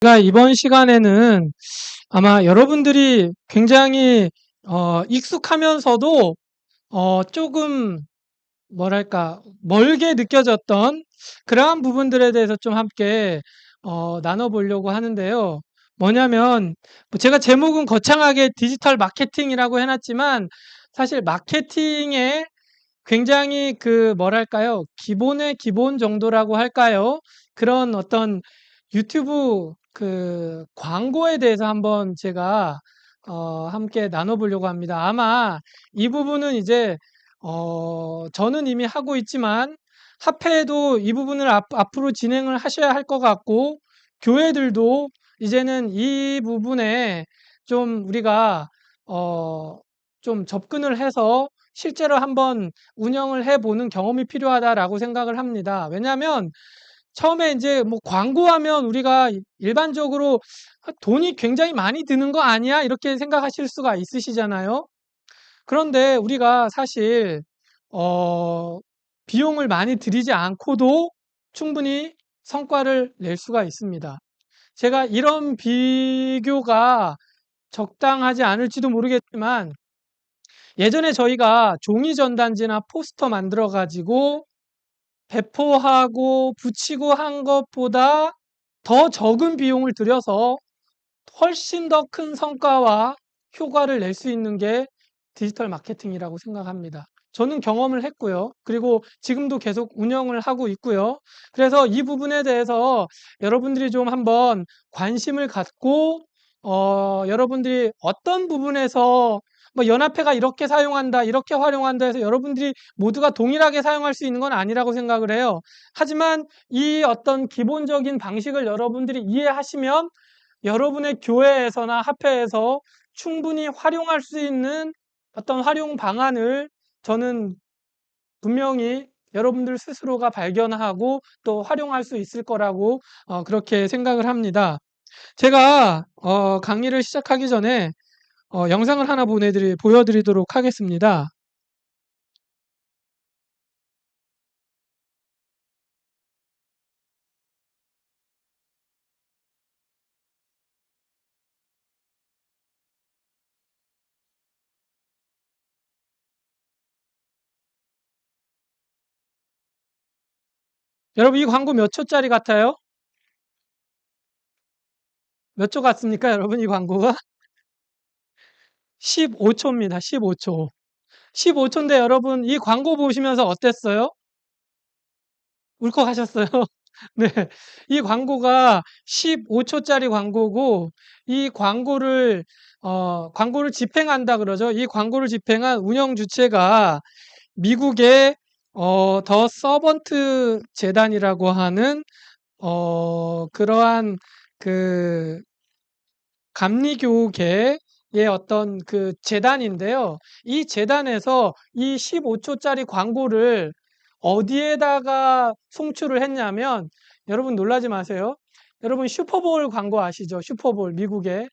제가 이번 시간에는 아마 여러분들이 굉장히 익숙하면서도 조금 뭐랄까 멀게 느껴졌던 그러한 부분들에 대해서 좀 함께 나눠 보려고 하는데요. 뭐냐면 뭐 제가 제목은 거창하게 디지털 마케팅이라고 해 놨지만 사실 마케팅의 굉장히 그 뭐랄까요? 기본의 기본 정도라고 할까요? 그런 어떤 유튜브 그 광고에 대해서 한번 제가 함께 나눠 보려고 합니다. 아마 이 부분은 이제 저는 이미 하고 있지만 합회에도 이 부분을 앞으로 진행을 하셔야 할 것 같고, 교회들도 이제는 이 부분에 좀 우리가 어 좀 접근을 해서 실제로 한번 운영을 해 보는 경험이 필요하다라고 생각을 합니다. 왜냐하면 처음에 인제 뭐 광고하면 우리가 일반적으로 '아 돈이 굉장히 많이 드는 거 아니야?' 이렇게 생각하실 수가 있으시잖아요. 그런데 우리가 사실 어 비용을 많이 들이지 않고도 충분히 성과를 낼 수가 있습니다. 제가 이런 비교가 적당하지 않을지도 모르겠지만, 예전에 저희가 종이 전단지나 포스터 만들어 가지고 배포하고 붙이고 한 것보다 더 적은 비용을 들여서 훨씬 더 큰 성과와 효과를 낼 수 있는 게 디지털 마케팅이라고 생각합니다. 저는 경험을 했고요. 그리고 지금도 계속 운영을 하고 있고요. 그래서 이 부분에 대해서 여러분들이 좀 한번 관심을 갖고 여러분들이 어떤 부분에서 뭐 연합회가 이렇게 사용한다, 이렇게 활용한다 해서 여러분들이 모두가 동일하게 사용할 수 있는 건 아니라고 생각을 해요. 하지만 이 어떤 기본적인 방식을 여러분들이 이해하시면 여러분의 교회에서나 합회에서 충분히 활용할 수 있는 어떤 활용 방안을 저는 분명히 여러분들 스스로가 발견하고 또 활용할 수 있을 거라고 그렇게 생각을 합니다. 제가 강의를 시작하기 전에 영상을 하나 보여드리도록 하겠습니다. 여러분, 이 광고 몇 초짜리 같아요? 몇 초 같습니까, 여러분, 이 광고가? 15초입니다. 15초. 15초인데 여러분, 이 광고 보시면서 어땠어요? 울컥하셨어요? 네. 이 광고가 15초짜리 광고고, 이 광고를 집행한다 그러죠. 이 광고를 집행한 운영 주체가 미국의 더 서번트 재단이라고 하는 그러한 그 감리교계의 어떤 그 재단인데요. 이 재단에서 이 15초짜리 광고를 어디에다가 송출을 했냐면, 여러분 놀라지 마세요. 여러분 슈퍼볼 광고 아시죠? 슈퍼볼, 미국의.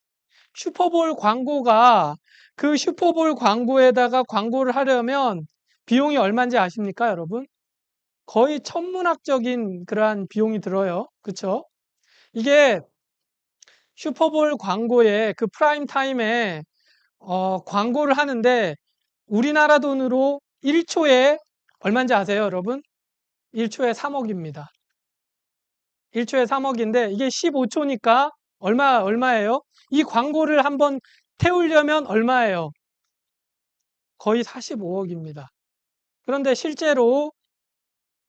슈퍼볼 광고가 그 슈퍼볼 광고에다가 광고를 하려면 비용이 얼마인지 아십니까, 여러분? 거의 천문학적인 그러한 비용이 들어요. 그쵸? 이게 슈퍼볼 광고에 그 프라임 타임에 광고를 하는데 우리나라 돈으로 1초에 얼마인지 아세요, 여러분? 1초에 3억입니다. 1초에 3억인데 이게 15초니까 얼마예요? 이 광고를 한번 태우려면 얼마예요? 거의 45억입니다. 그런데 실제로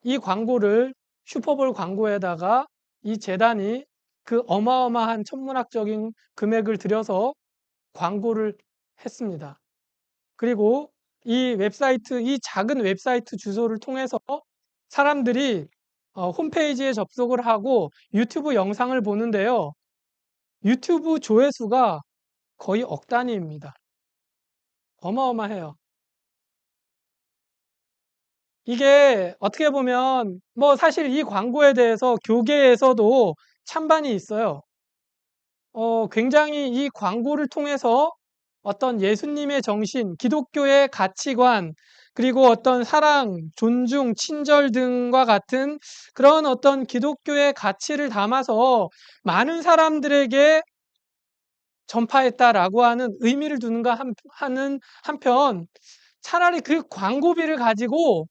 이 광고를 슈퍼볼 광고에다가 이 재단이 그 어마어마한 천문학적인 금액을 들여서 광고를 했습니다. 그리고 이 작은 웹사이트 주소를 통해서 사람들이 홈페이지에 접속을 하고 유튜브 영상을 보는데요. 유튜브 조회수가 거의 억 단위입니다. 어마어마해요. 이게 어떻게 보면 뭐 사실 이 광고에 대해서 교계에서도 찬반이 있어요. 굉장히 이 광고를 통해서 어떤 예수님의 정신, 기독교의 가치관, 그리고 어떤 사랑, 존중, 친절 등과 같은 그런 어떤 기독교의 가치를 담아서 많은 사람들에게 전파했다라고 하는 의미를 두는가 하는 한편, 차라리 그 광고비를 가지고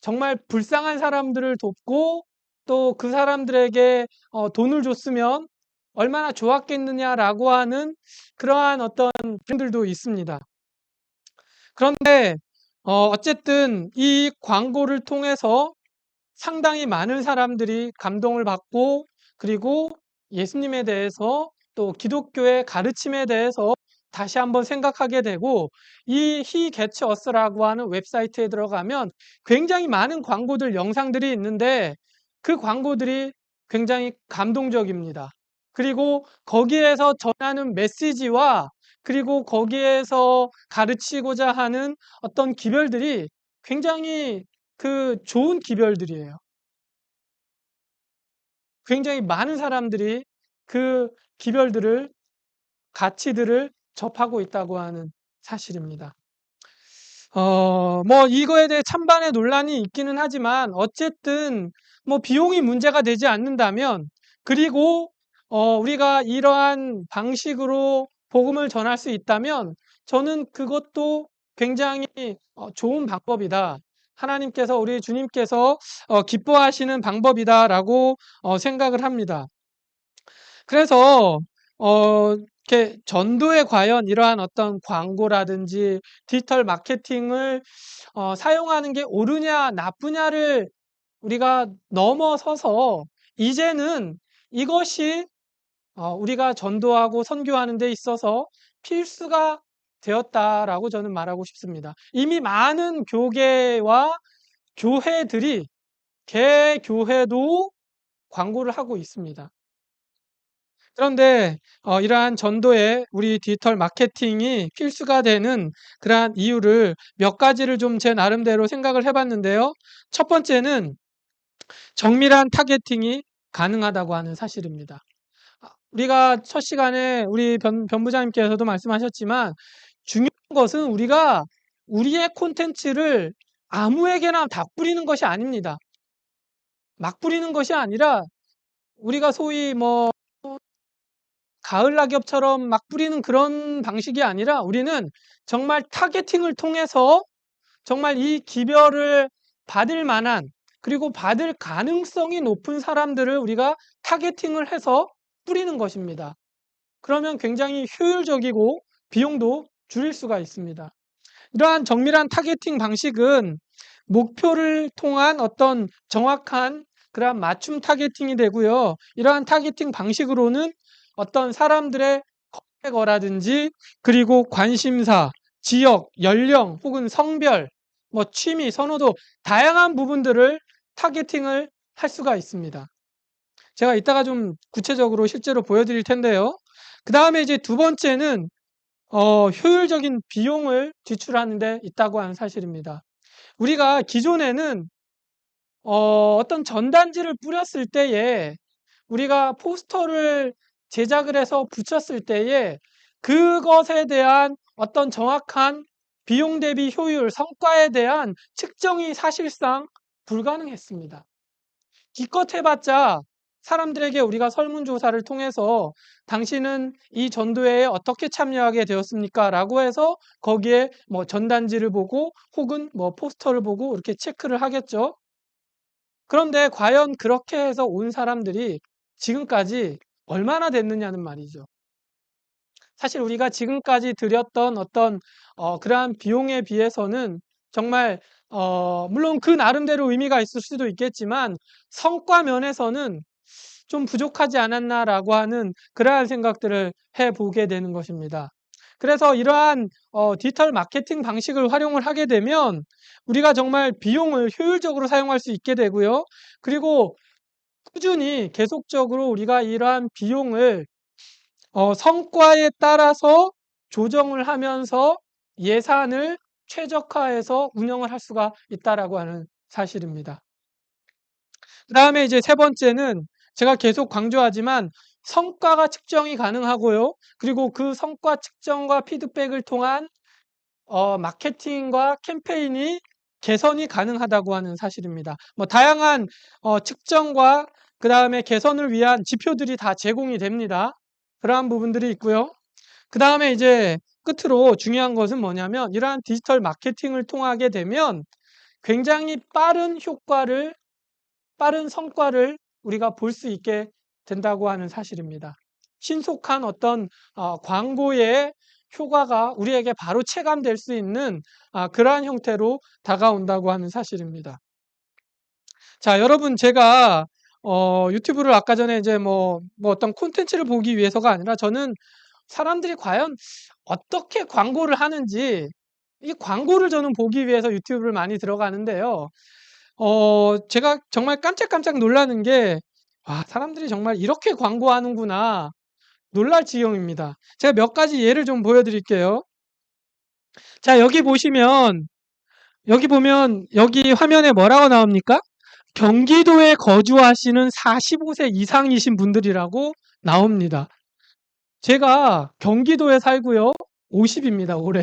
정말 불쌍한 사람들을 돕고 또 그 사람들에게 돈을 줬으면 얼마나 좋았겠느냐라고 하는 그러한 어떤 분들도 있습니다. 그런데 어쨌든 이 광고를 통해서 상당히 많은 사람들이 감동을 받고, 그리고 예수님에 대해서 또 기독교의 가르침에 대해서 다시 한번 생각하게 되고, 이 He Gets Us라고 하는 웹사이트에 들어가면 굉장히 많은 광고들, 영상들이 있는데 그 광고들이 굉장히 감동적입니다. 그리고 거기에서 전하는 메시지와, 그리고 거기에서 가르치고자 하는 어떤 기별들이 굉장히 좋은 기별들이에요. 굉장히 많은 사람들이 그 기별들을, 가치들을 접하고 있다고 하는 사실입니다. 뭐 이거에 대해 찬반의 논란이 있기는 하지만 어쨌든 뭐 비용이 문제가 되지 않는다면, 그리고 우리가 이러한 방식으로 복음을 전할 수 있다면 저는 그것도 굉장히 좋은 방법이다. 하나님께서, 우리 주님께서 기뻐하시는 방법이다라고 생각을 합니다. 그래서 이렇게 전도에 과연 이러한 어떤 광고라든지 디지털 마케팅을 사용하는 게 옳으냐 나쁘냐를 우리가 넘어서서 이제는 이것이 우리가 전도하고 선교하는 데 있어서 필수가 되었다라고 저는 말하고 싶습니다. 이미 많은 교계와 교회들이, 개교회도 광고를 하고 있습니다. 그런데 이러한 전도에 우리 디지털 마케팅이 필수가 되는 그러한 이유를 몇 가지를 좀 제 나름대로 생각을 해봤는데요. 첫 번째는 정밀한 타겟팅이 가능하다고 하는 사실입니다. 우리가 첫 시간에 우리 변부장님께서도 말씀하셨지만, 중요한 것은 우리가 우리의 콘텐츠를 아무에게나 다 뿌리는 것이 아닙니다. 막 뿌리는 것이 아니라, 우리가 소위 뭐 가을 낙엽처럼 막 뿌리는 그런 방식이 아니라, 우리는 정말 타겟팅을 통해서 정말 이 기별을 받을 만한, 그리고 받을 가능성이 높은 사람들을 우리가 타겟팅을 해서 뿌리는 것입니다. 그러면 굉장히 효율적이고 비용도 줄일 수가 있습니다. 이러한 정밀한 타겟팅 방식은 목표를 통한 어떤 정확한 그러한 맞춤 타겟팅이 되고요. 이러한 타겟팅 방식으로는 어떤 사람들의 검색어라든지, 그리고 관심사, 지역, 연령 혹은 성별, 뭐 취미, 선호도, 다양한 부분들을 타겟팅을 할 수가 있습니다. 제가 이따가 좀 구체적으로 실제로 보여드릴 텐데요. 그 다음에 이제 두 번째는 효율적인 비용을 지출하는 데 있다고 하는 사실입니다. 우리가 기존에는 어떤 전단지를 뿌렸을 때에, 우리가 포스터를 제작을 해서 붙였을 때에 그것에 대한 어떤 정확한 비용 대비 효율, 성과에 대한 측정이 사실상 불가능했습니다. 기껏 해봤자 사람들에게 우리가 설문조사를 통해서 당신은 이 전도회에 어떻게 참여하게 되었습니까? 라고 해서 거기에 뭐 전단지를 보고 혹은 뭐 포스터를 보고 이렇게 체크를 하겠죠. 그런데 과연 그렇게 해서 온 사람들이 지금까지 얼마나 됐느냐는 말이죠. 사실 우리가 지금까지 들였던 어떤 그러한 비용에 비해서는 정말 물론 그 나름대로 의미가 있을 수도 있겠지만 성과 면에서는 좀 부족하지 않았나라고 하는 그러한 생각들을 해보게 되는 것입니다. 그래서 이러한 디지털 마케팅 방식을 활용을 하게 되면 우리가 정말 비용을 효율적으로 사용할 수 있게 되고요. 그리고 꾸준히 계속적으로 우리가 이러한 비용을 성과에 따라서 조정을 하면서 예산을 최적화해서 운영을 할 수가 있다라고 하는 사실입니다. 그 다음에 이제 세 번째는 제가 계속 강조하지만 성과가 측정이 가능하고요. 그리고 그 성과 측정과 피드백을 통한 마케팅과 캠페인이 개선이 가능하다고 하는 사실입니다. 뭐 다양한 측정과 그 다음에 개선을 위한 지표들이 다 제공이 됩니다. 그러한 부분들이 있고요. 그 다음에 이제 끝으로 중요한 것은 뭐냐면 이러한 디지털 마케팅을 통하게 되면 굉장히 빠른 성과를 우리가 볼 수 있게 된다고 하는 사실입니다. 신속한 어떤 광고의 효과가 우리에게 바로 체감될 수 있는 그러한 형태로 다가온다고 하는 사실입니다. 자, 여러분 제가 유튜브를 아까 전에 이제 뭐 어떤 콘텐츠를 보기 위해서가 아니라 저는 사람들이 과연 어떻게 광고를 하는지 이 광고를 저는 보기 위해서 유튜브를 많이 들어가는데요. 제가 정말 깜짝깜짝 놀라는 게, 와, 사람들이 정말 이렇게 광고하는구나. 놀랄 지경입니다. 제가 몇 가지 예를 좀 보여드릴게요. 자, 여기 보면, 여기 화면에 뭐라고 나옵니까? 경기도에 거주하시는 45세 이상이신 분들이라고 나옵니다. 제가 경기도에 살고요. 50입니다, 올해.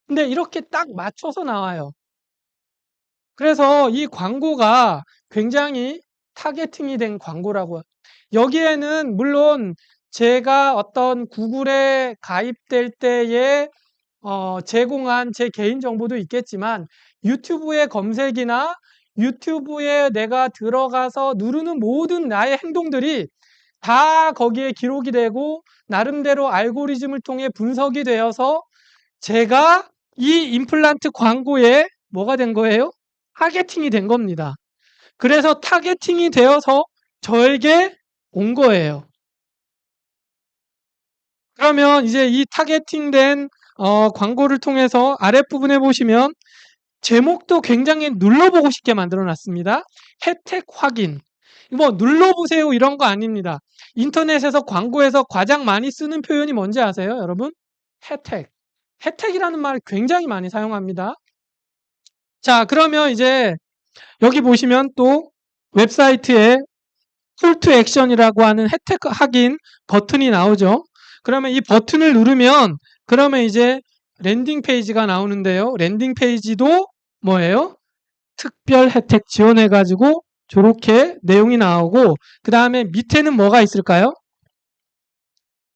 근데 이렇게 딱 맞춰서 나와요. 그래서 이 광고가 굉장히 타겟팅이 된 광고라고. 여기에는 물론 제가 어떤 구글에 가입될 때에 제공한 제 개인 정보도 있겠지만 유튜브의 검색이나 유튜브에 내가 들어가서 누르는 모든 나의 행동들이 다 거기에 기록이 되고 나름대로 알고리즘을 통해 분석이 되어서 제가 이 임플란트 광고에 뭐가 된 거예요? 타겟팅이 된 겁니다. 그래서 타겟팅이 되어서 저에게 온 거예요. 그러면 이제 이 타겟팅된 광고를 통해서 아랫부분에 보시면 제목도 굉장히 눌러보고 싶게 만들어 놨습니다. 혜택 확인. 뭐 눌러보세요 이런 거 아닙니다. 인터넷에서 광고에서 가장 많이 쓰는 표현이 뭔지 아세요, 여러분? 혜택. 혜택이라는 말을 굉장히 많이 사용합니다. 자, 그러면 이제 여기 보시면 또 웹사이트에 콜 투 액션이라고 하는 혜택 확인 버튼이 나오죠. 그러면 이 버튼을 누르면 그러면 이제 랜딩 페이지가 나오는데요. 랜딩 페이지도 뭐예요? 특별 혜택 지원해 가지고 저렇게 내용이 나오고 그 다음에 밑에는 뭐가 있을까요?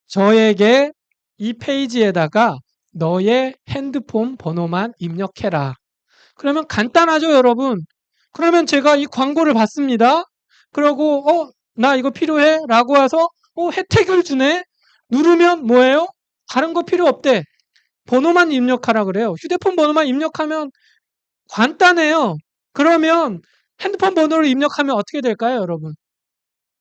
저에게 이 페이지에다가 너의 핸드폰 번호만 입력해라. 그러면 간단하죠, 여러분? 그러면 제가 이 광고를 받습니다. 그러고 나 이거 필요해? 라고 해서 혜택을 주네? 누르면 뭐예요? 다른 거 필요 없대. 번호만 입력하라 그래요. 휴대폰 번호만 입력하면 간단해요. 그러면 핸드폰 번호를 입력하면 어떻게 될까요, 여러분?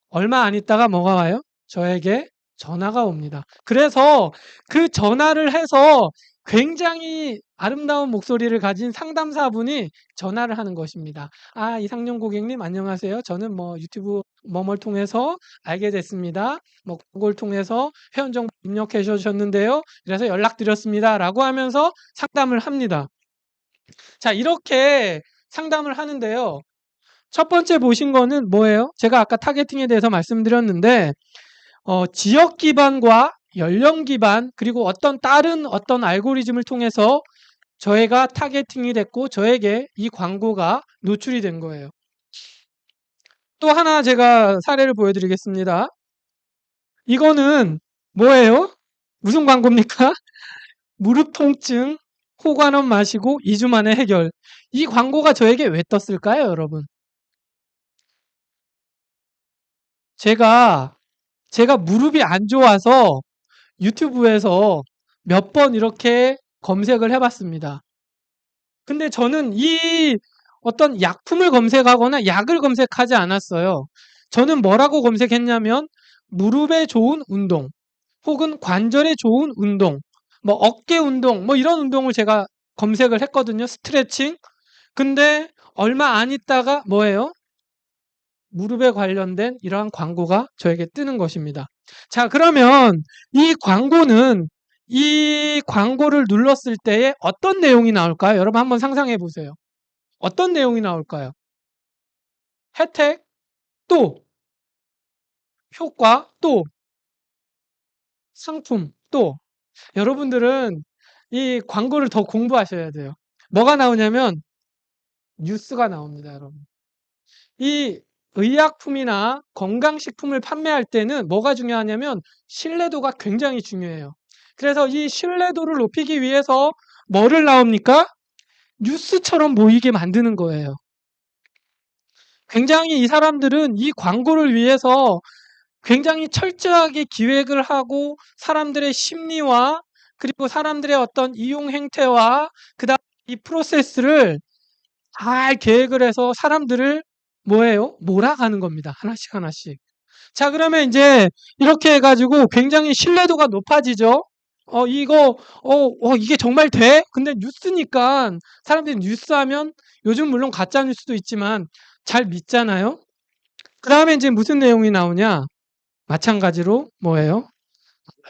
얼마 안 있다가 뭐가 와요? 저에게 전화가 옵니다. 그래서 그 전화를 해서 굉장히 아름다운 목소리를 가진 상담사분이 전화를 하는 것입니다. 아, 이상용 고객님 안녕하세요. 저는 뭐 유튜브 뭐뭘 통해서 알게 됐습니다. 뭐 그걸 통해서 회원정보 입력해 주셨는데요. 그래서 연락드렸습니다. 라고 하면서 상담을 합니다. 자, 이렇게 상담을 하는데요. 첫 번째 보신 거는 뭐예요? 제가 아까 타겟팅에 대해서 말씀드렸는데 지역 기반과 연령 기반 그리고 다른 어떤 알고리즘을 통해서 저희가 타겟팅이 됐고 저에게 이 광고가 노출이 된 거예요. 또 하나 제가 사례를 보여드리겠습니다. 이거는 뭐예요? 무슨 광고입니까? 무릎 통증 호관원 마시고 2주 만에 해결. 이 광고가 저에게 왜 떴을까요, 여러분? 제가 무릎이 안 좋아서 유튜브에서 몇 번 이렇게 검색을 해봤습니다. 근데 저는 이 어떤 약품을 검색하거나 약을 검색하지 않았어요. 저는 뭐라고 검색했냐면 무릎에 좋은 운동 혹은 관절에 좋은 운동, 뭐 어깨 운동, 뭐 이런 운동을 제가 검색을 했거든요. 스트레칭. 근데 얼마 안 있다가 뭐예요? 무릎에 관련된 이러한 광고가 저에게 뜨는 것입니다. 자, 그러면 이 광고를 눌렀을 때에 어떤 내용이 나올까요? 여러분 한번 상상해 보세요. 어떤 내용이 나올까요? 혜택, 또 효과, 또 상품, 또 여러분들은 이 광고를 더 공부하셔야 돼요. 뭐가 나오냐면 뉴스가 나옵니다, 여러분. 이 의약품이나 건강식품을 판매할 때는 뭐가 중요하냐면 신뢰도가 굉장히 중요해요. 그래서 이 신뢰도를 높이기 위해서 뭐를 나옵니까? 뉴스처럼 보이게 만드는 거예요. 굉장히 이 사람들은 이 광고를 위해서 굉장히 철저하게 기획을 하고 사람들의 심리와 그리고 사람들의 어떤 이용 행태와 그다음 이 프로세스를 잘 계획을 해서 사람들을 뭐예요? 몰아가는 겁니다. 하나씩 하나씩. 자, 그러면 이제 이렇게 해가지고 굉장히 신뢰도가 높아지죠. 이게 정말 돼? 근데 뉴스니까 사람들이 뉴스하면 요즘 물론 가짜 뉴스도 있지만 잘 믿잖아요. 그 다음에 이제 무슨 내용이 나오냐? 마찬가지로 뭐예요?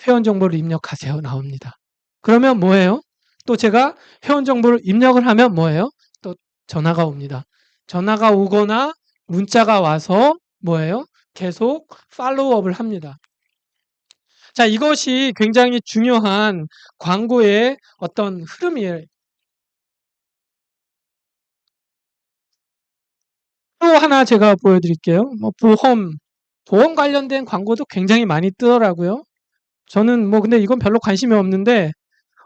회원 정보를 입력하세요. 나옵니다. 그러면 뭐예요? 또 제가 회원 정보를 입력을 하면 뭐예요? 또 전화가 옵니다. 전화가 오거나 문자가 와서 뭐예요? 계속 팔로우업을 합니다. 자, 이것이 굉장히 중요한 광고의 어떤 흐름이에요. 또 하나 제가 보여드릴게요. 뭐 보험 관련된 광고도 굉장히 많이 뜨더라고요. 저는 뭐 근데 이건 별로 관심이 없는데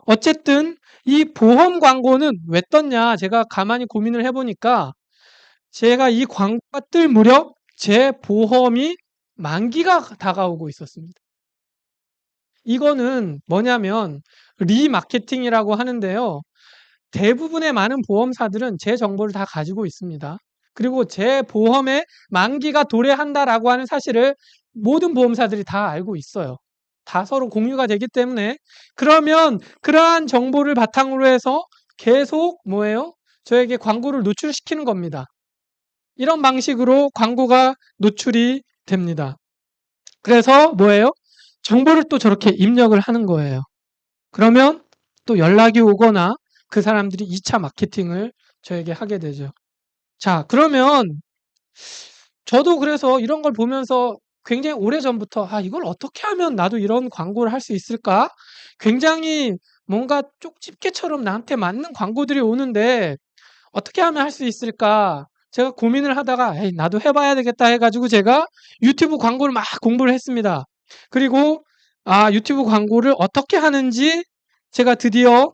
어쨌든 이 보험 광고는 왜 떴냐 제가 가만히 고민을 해보니까 제가 이 광고가 뜰 무렵 제 보험이 만기가 다가오고 있었습니다. 이거는 뭐냐면 리마케팅이라고 하는데요. 대부분의 많은 보험사들은 제 정보를 다 가지고 있습니다. 그리고 제 보험의 만기가 도래한다라고 하는 사실을 모든 보험사들이 다 알고 있어요. 다 서로 공유가 되기 때문에 그러면 그러한 정보를 바탕으로 해서 계속 뭐예요? 저에게 광고를 노출시키는 겁니다. 이런 방식으로 광고가 노출이 됩니다. 그래서 뭐예요? 정보를 또 저렇게 입력을 하는 거예요. 그러면 또 연락이 오거나 그 사람들이 2차 마케팅을 저에게 하게 되죠. 자, 그러면 저도 그래서 이런 걸 보면서 굉장히 오래전부터 이걸 어떻게 하면 나도 이런 광고를 할 수 있을까? 굉장히 뭔가 쪽집게처럼 나한테 맞는 광고들이 오는데 어떻게 하면 할 수 있을까? 제가 고민을 하다가 에이, 나도 해봐야 되겠다 해가지고 제가 유튜브 광고를 막 공부를 했습니다. 그리고 유튜브 광고를 어떻게 하는지 제가 드디어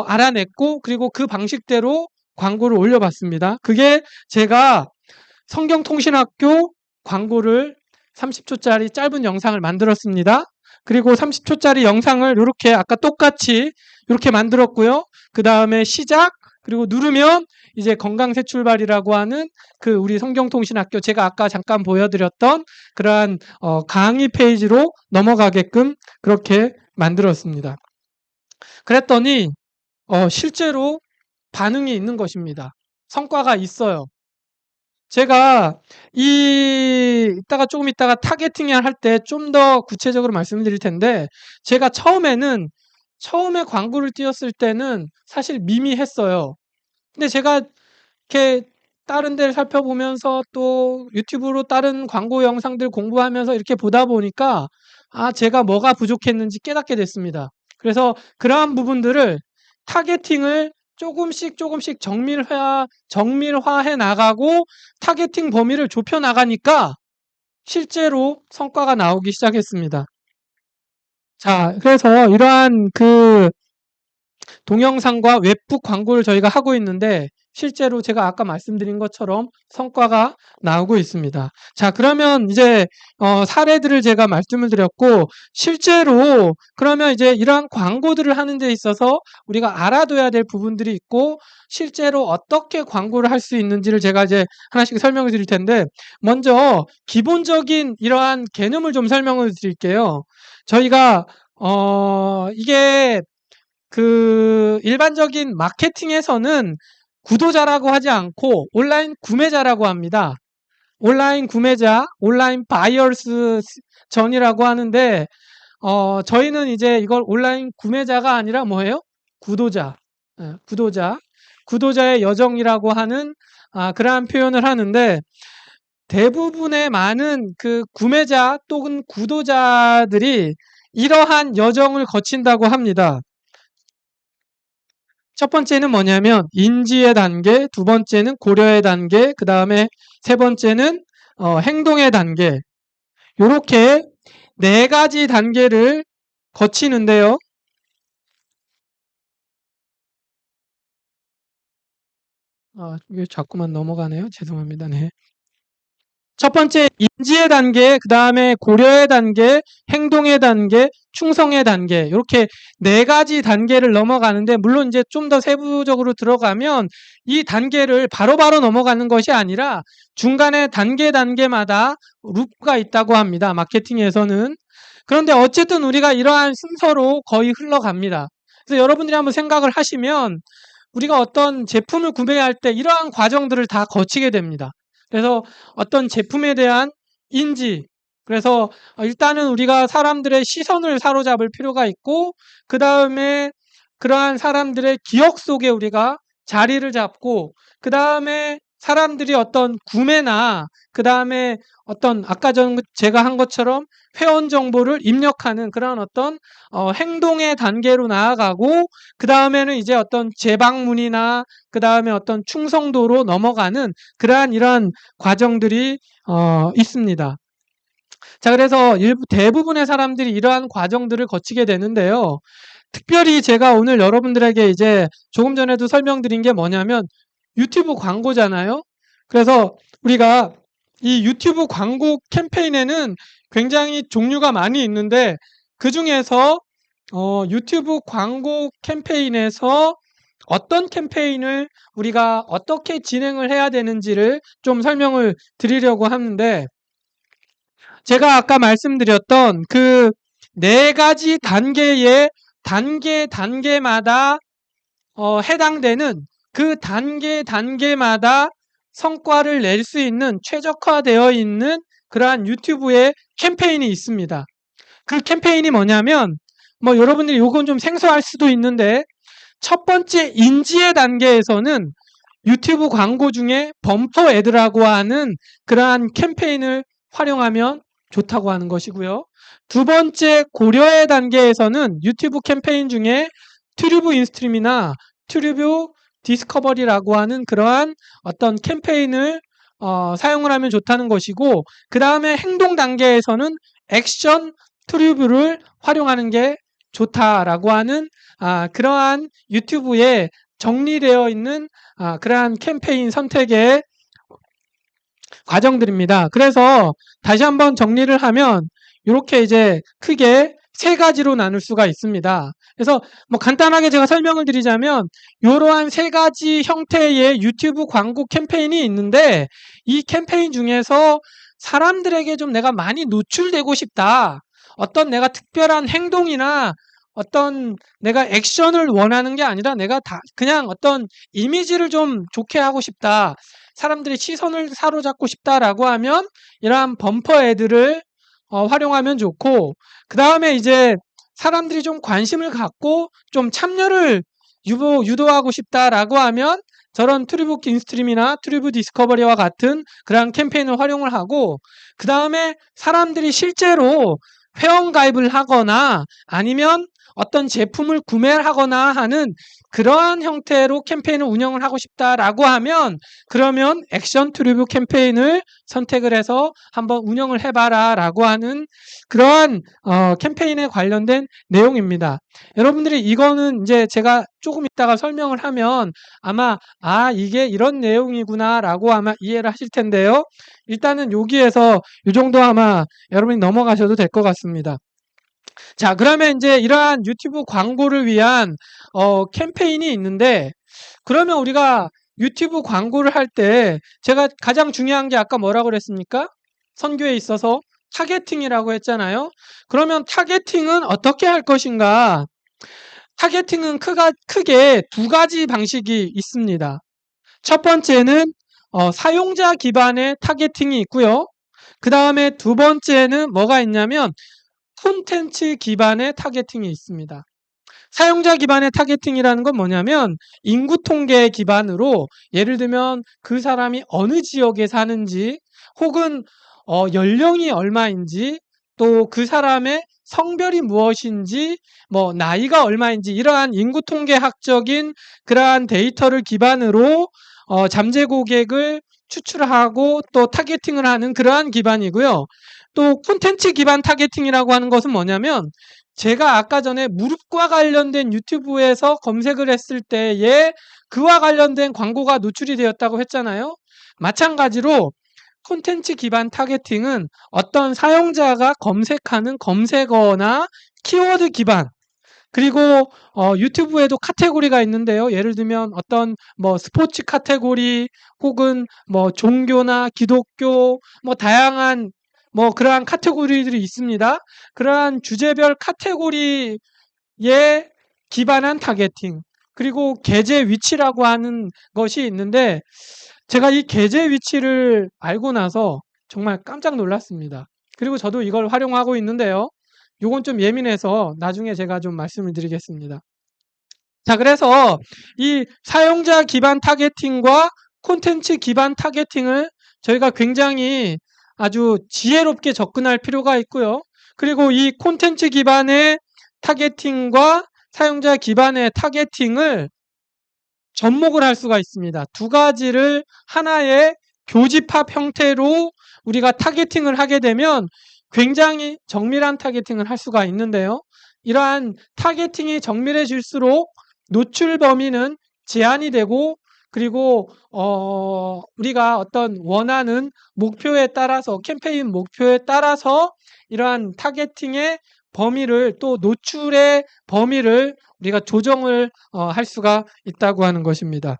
알아냈고 그리고 그 방식대로 광고를 올려봤습니다. 그게 제가 성경통신학교 광고를 30초짜리 짧은 영상을 만들었습니다. 그리고 30초짜리 영상을 이렇게 아까 똑같이 이렇게 만들었고요. 그 다음에 시작 그리고 누르면 이제 건강새 출발이라고 하는 그 우리 성경통신학교 제가 아까 잠깐 보여드렸던 그러한 강의 페이지로 넘어가게끔 그렇게 만들었습니다. 그랬더니 실제로 반응이 있는 것입니다. 성과가 있어요. 제가 이따가 조금 있다가 타겟팅 할 때 좀 더 구체적으로 말씀드릴 텐데 제가 처음에 광고를 띄웠을 때는 사실 미미했어요. 근데 제가 이렇게 다른 데를 살펴보면서 또 유튜브로 다른 광고 영상들 공부하면서 이렇게 보다 보니까 제가 뭐가 부족했는지 깨닫게 됐습니다. 그래서 그러한 부분들을 타겟팅을 조금씩 정밀화해 나가고 타겟팅 범위를 좁혀 나가니까 실제로 성과가 나오기 시작했습니다. 자, 그래서 이러한 그 동영상과 웹북 광고를 저희가 하고 있는데 실제로 제가 아까 말씀드린 것처럼 성과가 나오고 있습니다. 자, 그러면 이제 사례들을 제가 말씀을 드렸고 실제로 그러면 이제 이러한 광고들을 하는 데 있어서 우리가 알아둬야 될 부분들이 있고 실제로 어떻게 광고를 할 수 있는지를 제가 이제 하나씩 설명을 드릴 텐데 먼저 기본적인 이러한 개념을 좀 설명을 드릴게요. 저희가 이게 그 일반적인 마케팅에서는 구도자라고 하지 않고 온라인 구매자라고 합니다. 온라인 구매자, 온라인 바이어스 전이라고 하는데 저희는 이제 이걸 온라인 구매자가 아니라 뭐예요? 구도자, 구도자의 여정이라고 하는 그러한 표현을 하는데 대부분의 많은 그 구매자 또는 구독자들이 이러한 여정을 거친다고 합니다. 첫 번째는 뭐냐면 인지의 단계, 두 번째는 고려의 단계, 그 다음에 세 번째는 행동의 단계. 요렇게 네 가지 단계를 거치는데요. 왜 자꾸만 넘어가네요. 죄송합니다. 네. 첫 번째 인지의 단계, 그 다음에 고려의 단계, 행동의 단계, 충성의 단계 이렇게 네 가지 단계를 넘어가는데 물론 이제 좀 더 세부적으로 들어가면 이 단계를 바로바로 넘어가는 것이 아니라 중간에 단계마다 루프가 있다고 합니다. 마케팅에서는. 그런데 어쨌든 우리가 이러한 순서로 거의 흘러갑니다. 그래서 여러분들이 한번 생각을 하시면 우리가 어떤 제품을 구매할 때 이러한 과정들을 다 거치게 됩니다. 그래서 어떤 제품에 대한 인지, 그래서 일단은 우리가 사람들의 시선을 사로잡을 필요가 있고, 그 다음에 그러한 사람들의 기억 속에 우리가 자리를 잡고, 그 다음에 사람들이 어떤 구매나, 그 다음에 어떤 아까 제가 한 것처럼 회원 정보를 입력하는 그런 어떤 행동의 단계로 나아가고, 그 다음에는 이제 어떤 재방문이나 그 다음에 어떤 충성도로 넘어가는 그러한 이러한 과정들이 있습니다. 자, 그래서 대부분의 사람들이 이러한 과정들을 거치게 되는데요. 특별히 제가 오늘 여러분들에게 이제 조금 전에도 설명드린 게 뭐냐면 유튜브 광고잖아요. 그래서 우리가 이 유튜브 광고 캠페인에는 굉장히 종류가 많이 있는데 그 중에서 유튜브 광고 캠페인에서 어떤 캠페인을 우리가 어떻게 진행을 해야 되는지를 좀 설명을 드리려고 하는데 제가 아까 말씀드렸던 그 네 가지 단계의 단계마다 해당되는 그 단계마다 성과를 낼 수 있는 최적화되어 있는 그러한 유튜브의 캠페인이 있습니다. 그 캠페인이 뭐냐면 여러분들이 요건 좀 생소할 수도 있는데 첫 번째 인지의 단계에서는 유튜브 광고 중에 범퍼 애드라고 하는 그러한 캠페인을 활용하면 좋다고 하는 것이고요. 두 번째 고려의 단계에서는 유튜브 캠페인 중에 튜브 인스트림이나 튜브 디스커버리라고 하는 그러한 어떤 캠페인을 사용을 하면 좋다는 것이고 그 다음에 행동 단계에서는 액션 튜브를 활용하는 게 좋다라고 하는 그러한 유튜브에 정리되어 있는 그러한 캠페인 선택의 과정들입니다. 그래서 다시 한번 정리를 하면 이렇게 이제 크게 세 가지로 나눌 수가 있습니다. 그래서 간단하게 제가 설명을 드리자면 이러한 세 가지 형태의 유튜브 광고 캠페인이 있는데 이 캠페인 중에서 사람들에게 좀 내가 많이 노출되고 싶다. 어떤 내가 특별한 행동이나 어떤 내가 액션을 원하는 게 아니라 내가 그냥 어떤 이미지를 좀 좋게 하고 싶다. 사람들의 시선을 사로잡고 싶다라고 하면 이러한 범퍼 애들을 활용하면 좋고 그 다음에 이제 사람들이 좀 관심을 갖고 좀 참여를 유도하고 싶다라고 하면 저런 튜브 인스트림이나 튜브 디스커버리와 같은 그런 캠페인을 활용을 하고 그 다음에 사람들이 실제로 회원 가입을 하거나 아니면 어떤 제품을 구매를 하거나 하는 그러한 형태로 캠페인을 운영을 하고 싶다라고 하면 그러면 액션 튜브 캠페인을 선택을 해서 한번 운영을 해봐라 라고 하는 그러한 캠페인에 관련된 내용입니다. 여러분들이 이거는 이제 제가 조금 이따가 설명을 하면 아마 이게 이런 내용이구나 라고 아마 이해를 하실 텐데요. 일단은 여기에서 이 정도 아마 여러분이 넘어가셔도 될 것 같습니다. 자, 그러면 이제 이러한 유튜브 광고를 위한 캠페인이 있는데 그러면 우리가 유튜브 광고를 할 때 제가 가장 중요한 게 아까 뭐라고 그랬습니까? 선교에 있어서 타겟팅이라고 했잖아요. 그러면 타겟팅은 어떻게 할 것인가? 타겟팅은 크게 두 가지 방식이 있습니다. 첫 번째는 사용자 기반의 타겟팅이 있고요. 그 다음에 두 번째는 뭐가 있냐면 콘텐츠 기반의 타겟팅이 있습니다. 사용자 기반의 타겟팅이라는 건 뭐냐면 인구 통계 기반으로 예를 들면 그 사람이 어느 지역에 사는지 혹은 연령이 얼마인지, 또 그 사람의 성별이 무엇인지, 뭐 나이가 얼마인지, 이러한 인구 통계학적인 그러한 데이터를 기반으로 잠재 고객을 추출하고 또 타겟팅을 하는 그러한 기반이고요. 또 콘텐츠 기반 타겟팅이라고 하는 것은 뭐냐면, 제가 아까 전에 무릎과 관련된 유튜브에서 검색을 했을 때에 그와 관련된 광고가 노출이 되었다고 했잖아요. 마찬가지로 콘텐츠 기반 타겟팅은 어떤 사용자가 검색하는 검색어나 키워드 기반, 그리고 유튜브에도 카테고리가 있는데요. 예를 들면 어떤 뭐 스포츠 카테고리, 혹은 뭐 종교나 기독교, 뭐 다양한 뭐 그러한 카테고리들이 있습니다. 그러한 주제별 카테고리에 기반한 타겟팅, 그리고 계제 위치라고 하는 것이 있는데, 제가 이 계제 위치를 알고 나서 정말 깜짝 놀랐습니다. 그리고 저도 이걸 활용하고 있는데요. 요건 좀 예민해서 나중에 제가 좀 말씀을 드리겠습니다. 자, 그래서 이 사용자 기반 타겟팅과 콘텐츠 기반 타겟팅을 저희가 굉장히 아주 지혜롭게 접근할 필요가 있고요. 그리고 이 콘텐츠 기반의 타겟팅과 사용자 기반의 타겟팅을 접목을 할 수가 있습니다. 두 가지를 하나의 교집합 형태로 우리가 타겟팅을 하게 되면 굉장히 정밀한 타겟팅을 할 수가 있는데요. 이러한 타겟팅이 정밀해질수록 노출 범위는 제한이 되고, 그리고 우리가 어떤 원하는 목표에 따라서, 캠페인 목표에 따라서 이러한 타겟팅의 범위를, 또 노출의 범위를 우리가 조정을 할 수가 있다고 하는 것입니다.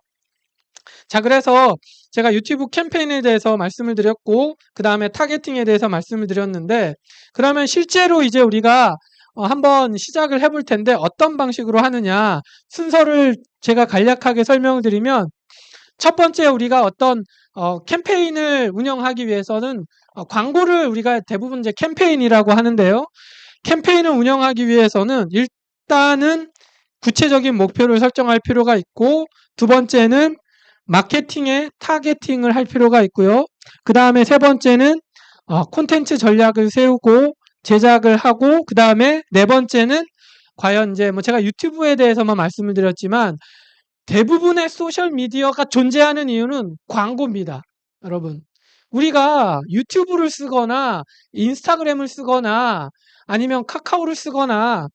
자, 그래서 제가 유튜브 캠페인에 대해서 말씀을 드렸고, 그 다음에 타겟팅에 대해서 말씀을 드렸는데, 그러면 실제로 이제 우리가 한번 시작을 해볼 텐데, 어떤 방식으로 하느냐, 순서를 제가 간략하게 설명을 드리면, 첫 번째 우리가 어떤 캠페인을 운영하기 위해서는 광고를 우리가 대부분 이제 캠페인이라고 하는데요. 캠페인을 운영하기 위해서는 일단은 구체적인 목표를 설정할 필요가 있고, 두 번째는 마케팅에 타겟팅을 할 필요가 있고요. 그 다음에 세 번째는 콘텐츠 전략을 세우고 제작을 하고, 그 다음에 네 번째는 과연 이제 뭐 제가 유튜브에 대해서만 말씀을 드렸지만 대부분의 소셜 미디어가 존재하는 이유는 광고입니다. 여러분, 우리가 유튜브를 쓰거나 인스타그램을 쓰거나 아니면 카카오를 쓰거나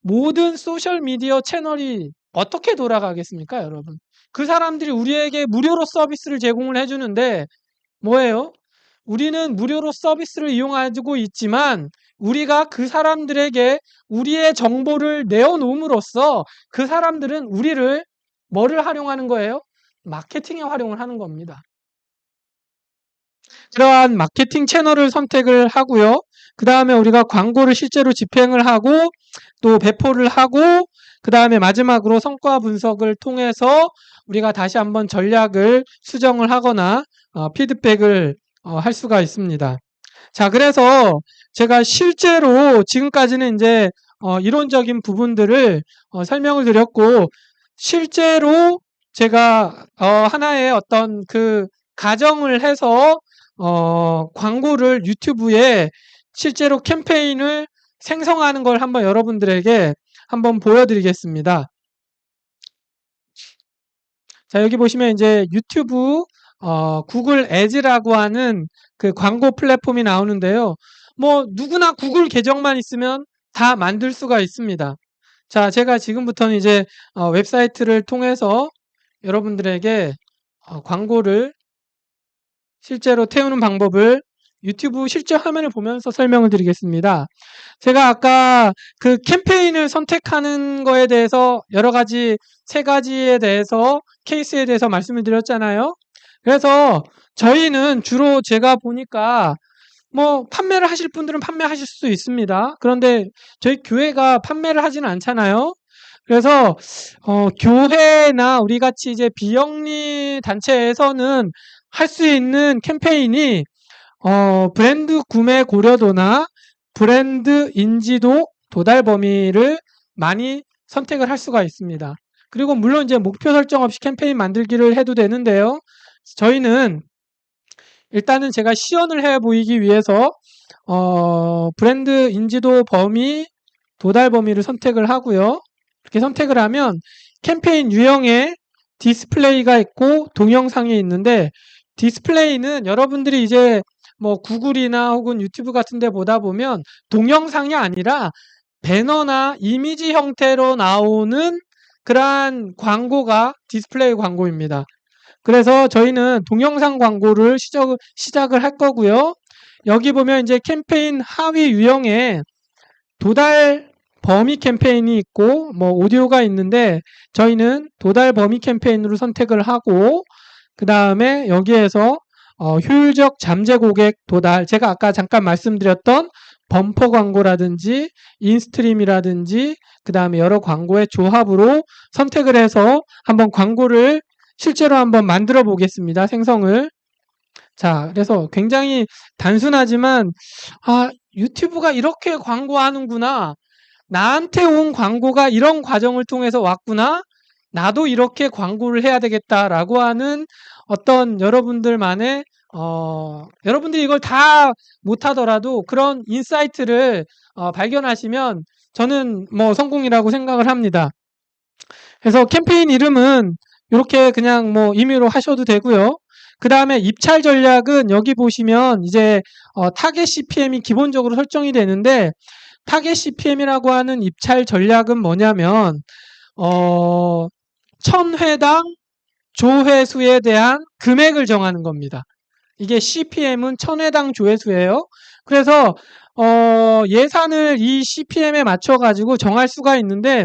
모든 소셜 미디어 채널이 어떻게 돌아가겠습니까, 여러분? 그 사람들이 우리에게 무료로 서비스를 제공을 해주는데 뭐예요? 우리는 무료로 서비스를 이용하고 있지만 우리가 그 사람들에게 우리의 정보를 내어놓음으로써 그 사람들은 우리를 뭐를 활용하는 거예요? 마케팅에 활용을 하는 겁니다. 그러한 마케팅 채널을 선택을 하고요. 그 다음에 우리가 광고를 실제로 집행을 하고 또 배포를 하고, 그 다음에 마지막으로 성과 분석을 통해서 우리가 다시 한번 전략을 수정을 하거나 피드백을 할 수가 있습니다. 자, 그래서 제가 실제로 지금까지는 이제 이론적인 부분들을 설명을 드렸고, 실제로 제가 하나의 어떤 그 가정을 해서 광고를 유튜브에 실제로 캠페인을 생성하는 걸 한번 여러분들에게 한번 보여드리겠습니다. 자, 여기 보시면 이제 유튜브 구글 애즈라고 하는 그 광고 플랫폼이 나오는데요. 뭐 누구나 구글 계정만 있으면 다 만들 수가 있습니다. 자, 제가 지금부터는 이제 웹사이트를 통해서 여러분들에게 광고를 실제로 태우는 방법을 유튜브 실제 화면을 보면서 설명을 드리겠습니다. 제가 아까 그 캠페인을 선택하는 거에 대해서 여러 가지, 세 가지에 대해서, 케이스에 대해서 말씀을 드렸잖아요. 그래서 저희는 주로 제가 보니까 뭐 판매를 하실 분들은 판매하실 수 있습니다. 그런데 저희 교회가 판매를 하지는 않잖아요. 그래서 교회나 우리 같이 이제 비영리 단체에서는 할 수 있는 캠페인이 브랜드 구매 고려도나 브랜드 인지도 도달 범위를 많이 선택을 할 수가 있습니다. 그리고 물론 이제 목표 설정 없이 캠페인 만들기를 해도 되는데요. 저희는 일단은 제가 시연을 해 보이기 위해서 브랜드 인지도 범위, 도달 범위를 선택을 하고요. 이렇게 선택을 하면 캠페인 유형에 디스플레이가 있고 동영상이 있는데, 디스플레이는 여러분들이 이제 뭐 구글이나 혹은 유튜브 같은 데 보다 보면 동영상이 아니라 배너나 이미지 형태로 나오는 그러한 광고가 디스플레이 광고입니다. 그래서 저희는 동영상 광고를 시작을 할 거고요. 여기 보면 이제 캠페인 하위 유형에 도달 범위 캠페인이 있고 뭐 오디오가 있는데, 저희는 도달 범위 캠페인으로 선택을 하고, 그 다음에 여기에서 효율적 잠재 고객 도달, 제가 아까 잠깐 말씀드렸던 범퍼 광고라든지 인스트림이라든지 그 다음에 여러 광고의 조합으로 선택을 해서 한번 광고를 실제로 한번 만들어 보겠습니다. 생성을. 자, 그래서 굉장히 단순하지만, 유튜브가 이렇게 광고하는구나. 나한테 온 광고가 이런 과정을 통해서 왔구나. 나도 이렇게 광고를 해야 되겠다라고 하는 어떤 여러분들만의, 여러분들이 이걸 다 못하더라도 그런 인사이트를 발견하시면 저는 뭐 성공이라고 생각을 합니다. 그래서 캠페인 이름은 이렇게 그냥 뭐 임의로 하셔도 되고요. 그 다음에 입찰 전략은 여기 보시면 이제 타겟 CPM이 기본적으로 설정이 되는데, 타겟 CPM이라고 하는 입찰 전략은 뭐냐면 1000회당 조회수에 대한 금액을 정하는 겁니다. 이게 CPM은 1000회당 조회수예요. 그래서 예산을 이 CPM에 맞춰 가지고 정할 수가 있는데,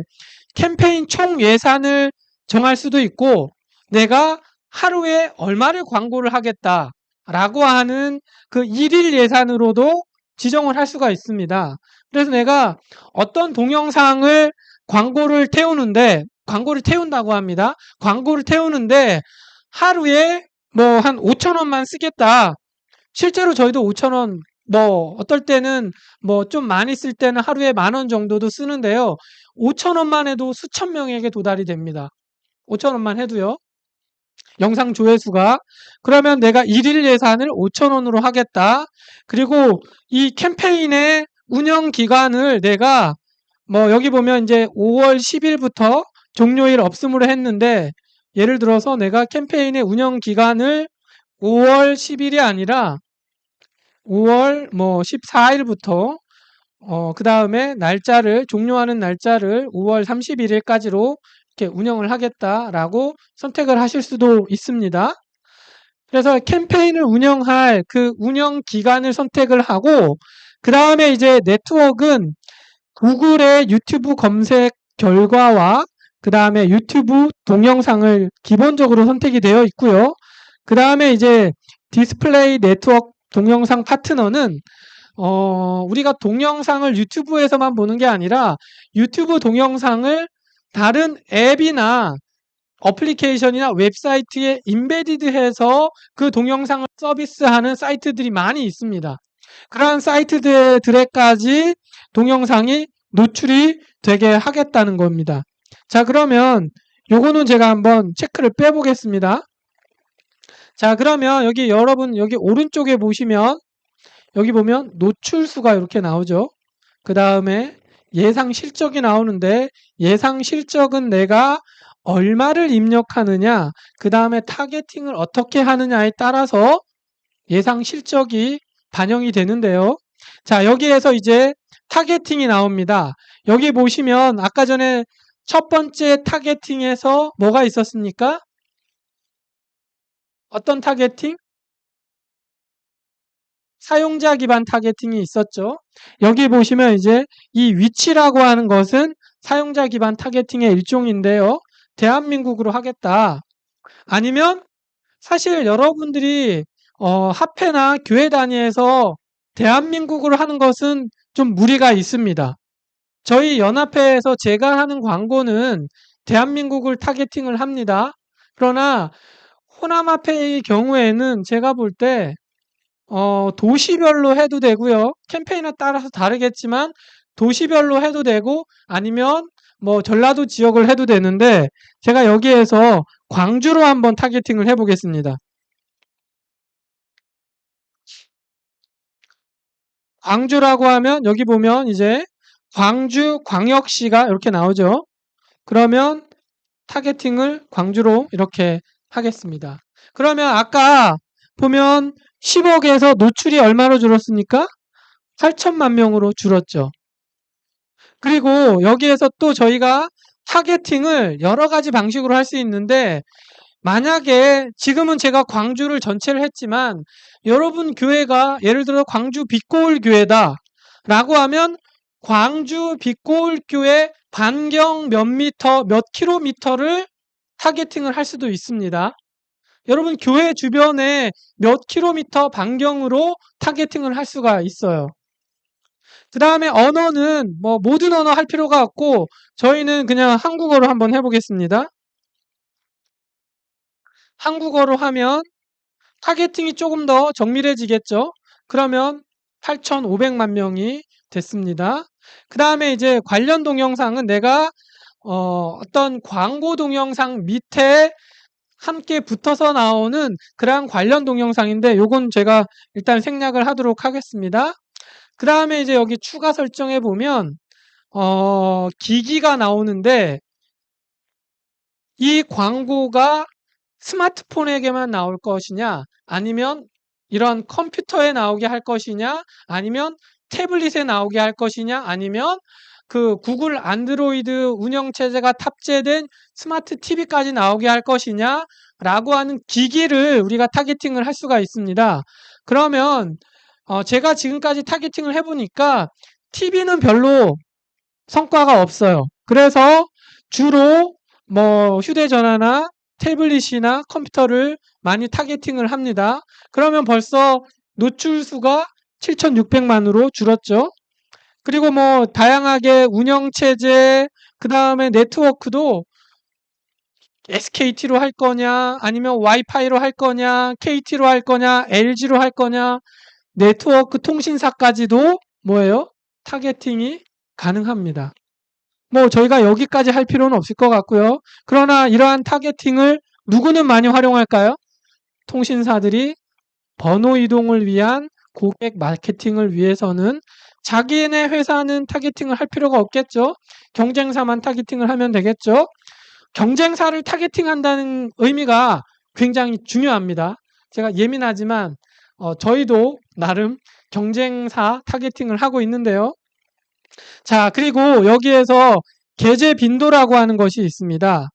캠페인 총 예산을 정할 수도 있고, 내가 하루에 얼마를 광고를 하겠다라고 하는 그 일일 예산으로도 지정을 할 수가 있습니다. 그래서 내가 어떤 동영상을 광고를 태운다고 합니다. 광고를 태우는데 하루에 뭐 한 5,000원만 쓰겠다. 실제로 저희도 5,000원, 뭐 어떨 때는 뭐 좀 많이 쓸 때는 하루에 10,000원 정도도 쓰는데요. 5,000원만 해도 수천 명에게 도달이 됩니다. 5,000원만 해도요. 영상 조회수가. 그러면 내가 일일 예산을 5,000원으로 하겠다. 그리고 이 캠페인의 운영 기간을 내가 뭐 여기 보면 이제 5월 10일부터 종료일 없음으로 했는데, 예를 들어서 내가 캠페인의 운영 기간을 5월 10일이 아니라 5월 뭐 14일부터 그 다음에 날짜를, 종료하는 날짜를 5월 31일까지로 이렇게 운영을 하겠다라고 선택을 하실 수도 있습니다. 그래서 캠페인을 운영할 그 운영 기간을 선택을 하고, 그 다음에 이제 네트워크는 구글의 유튜브 검색 결과와 그 다음에 유튜브 동영상을 기본적으로 선택이 되어 있고요. 그 다음에 이제 디스플레이 네트워크 동영상 파트너는 우리가 동영상을 유튜브에서만 보는 게 아니라 유튜브 동영상을 다른 앱이나 어플리케이션이나 웹사이트에 인베디드해서 그 동영상을 서비스하는 사이트들이 많이 있습니다. 그러한 사이트들에까지 동영상이 노출이 되게 하겠다는 겁니다. 자, 그러면 요거는 제가 한번 체크를 빼보겠습니다. 자, 그러면 여기 여러분 여기 오른쪽에 보시면 여기 보면 노출수가 이렇게 나오죠. 그 다음에 예상 실적이 나오는데, 예상 실적은 내가 얼마를 입력하느냐, 그 다음에 타겟팅을 어떻게 하느냐에 따라서 예상 실적이 반영이 되는데요. 자, 여기에서 이제 타겟팅이 나옵니다. 여기 보시면 아까 전에 첫 번째 타겟팅에서 뭐가 있었습니까? 어떤 타겟팅? 사용자 기반 타겟팅이 있었죠. 여기 보시면 이제 이 위치라고 하는 것은 사용자 기반 타겟팅의 일종인데요. 대한민국으로 하겠다. 아니면 사실 여러분들이 합회나 교회 단위에서 대한민국으로 하는 것은 좀 무리가 있습니다. 저희 연합회에서 제가 하는 광고는 대한민국을 타겟팅을 합니다. 그러나 호남합회의 경우에는 제가 볼 때 도시별로 해도 되고요. 캠페인에 따라서 다르겠지만 도시별로 해도 되고, 아니면 뭐 전라도 지역을 해도 되는데, 제가 여기에서 광주로 한번 타겟팅을 해보겠습니다. 광주라고 하면 여기 보면 이제 광주광역시가 이렇게 나오죠. 그러면 타겟팅을 광주로 이렇게 하겠습니다. 그러면 아까 보면 10억에서 노출이 얼마로 줄었습니까? 8천만 명으로 줄었죠. 그리고 여기에서 또 저희가 타겟팅을 여러 가지 방식으로 할 수 있는데, 만약에 지금은 제가 광주를 전체를 했지만 여러분 교회가 예를 들어 광주 빛고울 교회다 라고 하면 광주 빛고울 교회 반경 몇 미터, 몇 킬로미터를 타겟팅을 할 수도 있습니다. 여러분 교회 주변에 몇 킬로미터 반경으로 타겟팅을 할 수가 있어요. 그 다음에 언어는 뭐 모든 언어 할 필요가 없고 저희는 그냥 한국어로 한번 해보겠습니다. 한국어로 하면 타겟팅이 조금 더 정밀해지겠죠. 그러면 8,500만 명이 됐습니다. 그 다음에 이제 관련 동영상은 내가 어떤 광고 동영상 밑에 함께 붙어서 나오는 그러한 관련 동영상인데 요건 제가 일단 생략을 하도록 하겠습니다. 그 다음에 이제 여기 추가 설정해 보면 기기가 나오는데 이 광고가 스마트폰에게만 나올 것이냐 아니면 이런 컴퓨터에 나오게 할 것이냐 아니면 태블릿에 나오게 할 것이냐 아니면 그 구글 안드로이드 운영체제가 탑재된 스마트 TV까지 나오게 할 것이냐 라고 하는 기기를 우리가 타겟팅을 할 수가 있습니다. 그러면 제가 지금까지 타겟팅을 해보니까 TV는 별로 성과가 없어요. 그래서 주로 뭐 휴대전화나 태블릿이나 컴퓨터를 많이 타겟팅을 합니다. 그러면 벌써 노출수가 7,600만으로 줄었죠. 그리고 뭐 다양하게 운영체제, 그 다음에 네트워크도 SKT로 할 거냐, 아니면 와이파이로 할 거냐, KT로 할 거냐, LG로 할 거냐, 네트워크 통신사까지도 뭐예요? 타겟팅이 가능합니다. 뭐 저희가 여기까지 할 필요는 없을 것 같고요. 그러나 이러한 타겟팅을 누구는 많이 활용할까요? 통신사들이 번호 이동을 위한 고객 마케팅을 위해서는 자기네 회사는 타겟팅을 할 필요가 없겠죠. 경쟁사만 타겟팅을 하면 되겠죠. 경쟁사를 타겟팅한다는 의미가 굉장히 중요합니다. 제가 예민하지만 저희도 나름 경쟁사 타겟팅을 하고 있는데요. 자, 그리고 여기에서 게재 빈도라고 하는 것이 있습니다.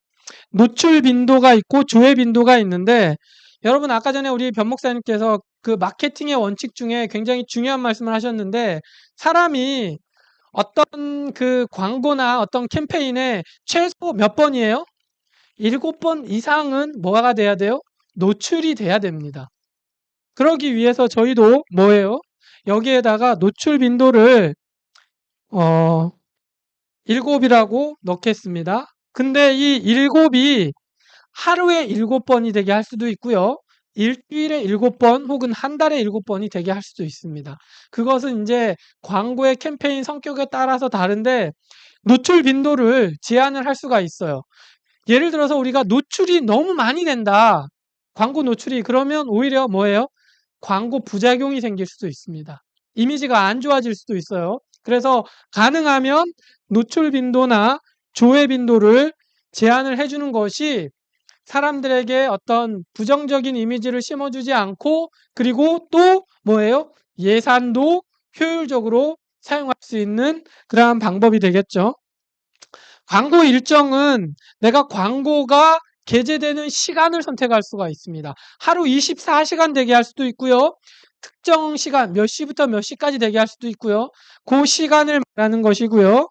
노출 빈도가 있고 조회 빈도가 있는데, 여러분 아까 전에 우리 변 목사님께서 그 마케팅의 원칙 중에 굉장히 중요한 말씀을 하셨는데, 사람이 어떤 그 광고나 어떤 캠페인에 최소 몇 번이에요? 7번 이상은 뭐가 돼야 돼요? 노출이 돼야 됩니다. 그러기 위해서 저희도 뭐예요? 여기에다가 노출 빈도를 7이라고 넣겠습니다. 근데 이 7이 하루에 7번이 되게 할 수도 있고요. 일주일에 7번 혹은 한 달에 7번이 되게 할 수도 있습니다. 그것은 이제 광고의 캠페인 성격에 따라서 다른데 노출 빈도를 제한을 할 수가 있어요. 예를 들어서 우리가 노출이 너무 많이 된다. 광고 노출이 그러면 오히려 뭐예요? 광고 부작용이 생길 수도 있습니다. 이미지가 안 좋아질 수도 있어요. 그래서 가능하면 노출 빈도나 조회 빈도를 제한을 해주는 것이 사람들에게 어떤 부정적인 이미지를 심어주지 않고, 그리고 또 뭐예요? 예산도 효율적으로 사용할 수 있는 그러한 방법이 되겠죠. 광고 일정은 내가 광고가 게재되는 시간을 선택할 수가 있습니다. 하루 24시간 되게 할 수도 있고요. 특정 시간 몇 시부터 몇 시까지 되게 할 수도 있고요. 그 시간을 말하는 것이고요.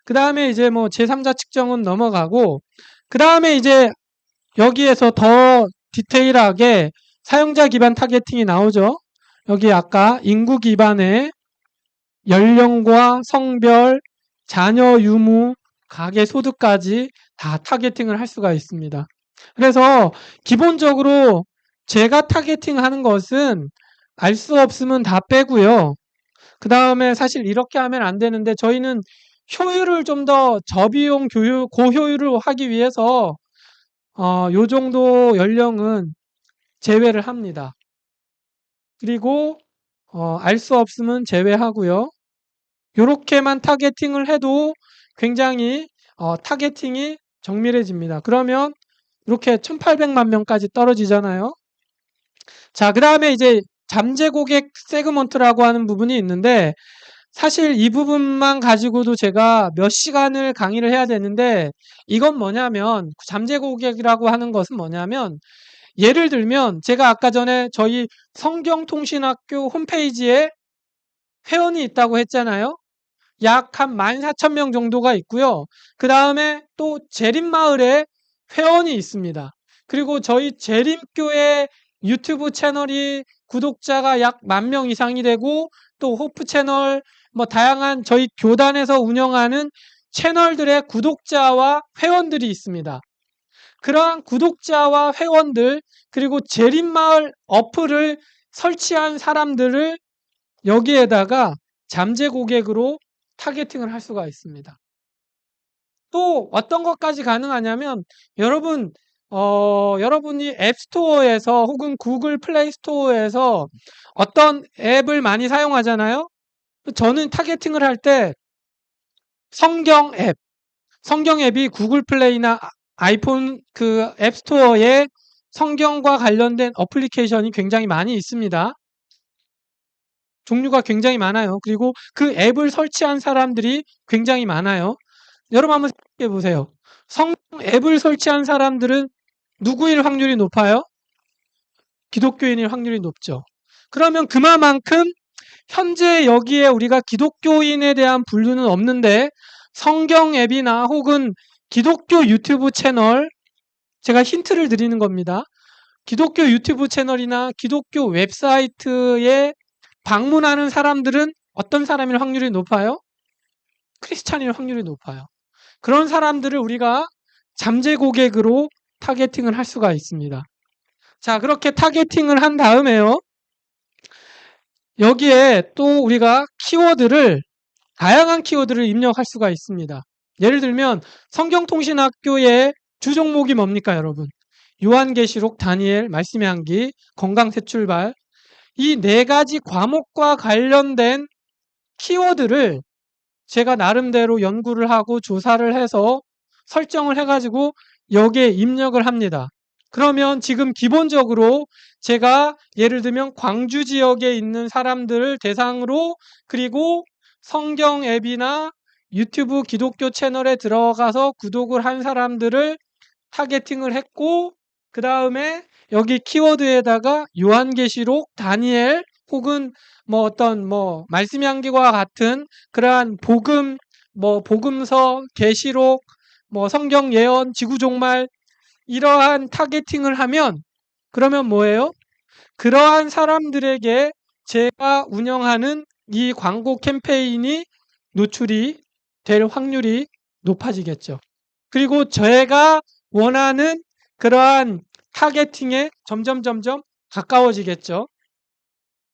그 다음에 이제 뭐 제3자 측정은 넘어가고, 그 다음에 이제 여기에서 더 디테일하게 사용자 기반 타겟팅이 나오죠. 여기 아까 인구 기반의 연령과 성별, 자녀 유무, 가계 소득까지 다 타겟팅을 할 수가 있습니다. 그래서 기본적으로 제가 타겟팅하는 것은 알 수 없으면 다 빼고요. 그 다음에 사실 이렇게 하면 안 되는데 저희는 효율을 좀 더 저비용 고효율을 하기 위해서 요 정도 연령은 제외를 합니다. 그리고 알 수 없음은 제외하고요. 요렇게만 타겟팅을 해도 굉장히 타겟팅이 정밀해집니다. 그러면 이렇게 1800만 명까지 떨어지잖아요. 자, 그다음에 이제 잠재 고객 세그먼트라고 하는 부분이 있는데 사실 이 부분만 가지고도 제가 몇 시간을 강의를 해야 되는데 이건 뭐냐면 잠재 고객이라고 하는 것은 뭐냐면 예를 들면 제가 아까 전에 저희 성경통신학교 홈페이지에 회원이 있다고 했잖아요. 약 한 14,000명 정도가 있고요. 그 다음에 또 재림마을에 회원이 있습니다. 그리고 저희 재림교회 유튜브 채널이 구독자가 약 10,000명 이상이 되고 또 호프 채널 뭐 다양한 저희 교단에서 운영하는 채널들의 구독자와 회원들이 있습니다. 그러한 구독자와 회원들 그리고 재림마을 어플을 설치한 사람들을 여기에다가 잠재 고객으로 타겟팅을 할 수가 있습니다. 또 어떤 것까지 가능하냐면 여러분 여러분이 앱스토어에서 혹은 구글 플레이 스토어에서 어떤 앱을 많이 사용하잖아요. 저는 타겟팅을 할 때 성경 앱, 성경 앱이 구글 플레이나 아이폰 그 앱스토어에 성경과 관련된 어플리케이션이 굉장히 많이 있습니다. 종류가 굉장히 많아요. 그리고 그 앱을 설치한 사람들이 굉장히 많아요. 여러분 한번 생각해 보세요. 성경 앱을 설치한 사람들은 누구일 확률이 높아요? 기독교인일 확률이 높죠. 그러면 그만큼 현재 여기에 우리가 기독교인에 대한 분류는 없는데 성경 앱이나 혹은 기독교 유튜브 채널 제가 힌트를 드리는 겁니다. 기독교 유튜브 채널이나 기독교 웹사이트에 방문하는 사람들은 어떤 사람일 확률이 높아요? 크리스찬일 확률이 높아요. 그런 사람들을 우리가 잠재 고객으로 타겟팅을 할 수가 있습니다. 자, 그렇게 타겟팅을 한 다음에요. 여기에 또 우리가 다양한 키워드를 입력할 수가 있습니다. 예를 들면 성경통신학교의 주종목이 뭡니까, 여러분? 요한계시록, 다니엘, 말씀의 향기, 건강새 출발 이 네 가지 과목과 관련된 키워드를 제가 나름대로 연구를 하고 조사를 해서 설정을 해가지고 여기에 입력을 합니다. 그러면 지금 기본적으로 제가 예를 들면 광주 지역에 있는 사람들을 대상으로 그리고 성경 앱이나 유튜브 기독교 채널에 들어가서 구독을 한 사람들을 타겟팅을 했고 그 다음에 여기 키워드에다가 요한계시록, 다니엘 혹은 뭐 어떤 뭐 말씀의 향기와 같은 그러한 복음, 뭐 복음서, 계시록, 뭐 성경 예언, 지구 종말 이러한 타겟팅을 하면 그러면 뭐예요? 그러한 사람들에게 제가 운영하는 이 광고 캠페인이 노출이 될 확률이 높아지겠죠. 그리고 제가 원하는 그러한 타겟팅에 점점 가까워지겠죠.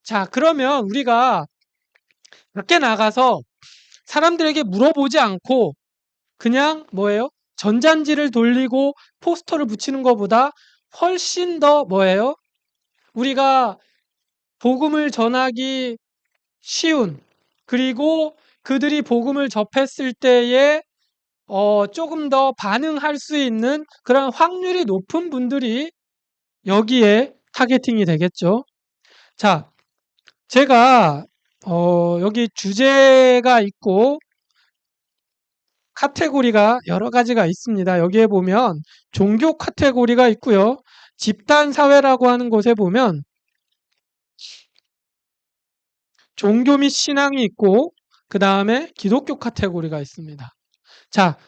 자, 그러면 우리가 밖에 나가서 사람들에게 물어보지 않고 그냥 뭐예요? 전잔지를 돌리고 포스터를 붙이는 것보다 훨씬 더 뭐예요? 우리가 복음을 전하기 쉬운 그리고 그들이 복음을 접했을 때에 조금 더 반응할 수 있는 그런 확률이 높은 분들이 여기에 타겟팅이 되겠죠. 자, 제가 여기 주제가 있고 카테고리가 여러 가지가 있습니다. 여기에 보면 종교 카테고리가 있고요. 집단 사회라고 하는 곳에 보면 종교 및 신앙이 있고 그 다음에 기독교 카테고리가 있습니다. 자,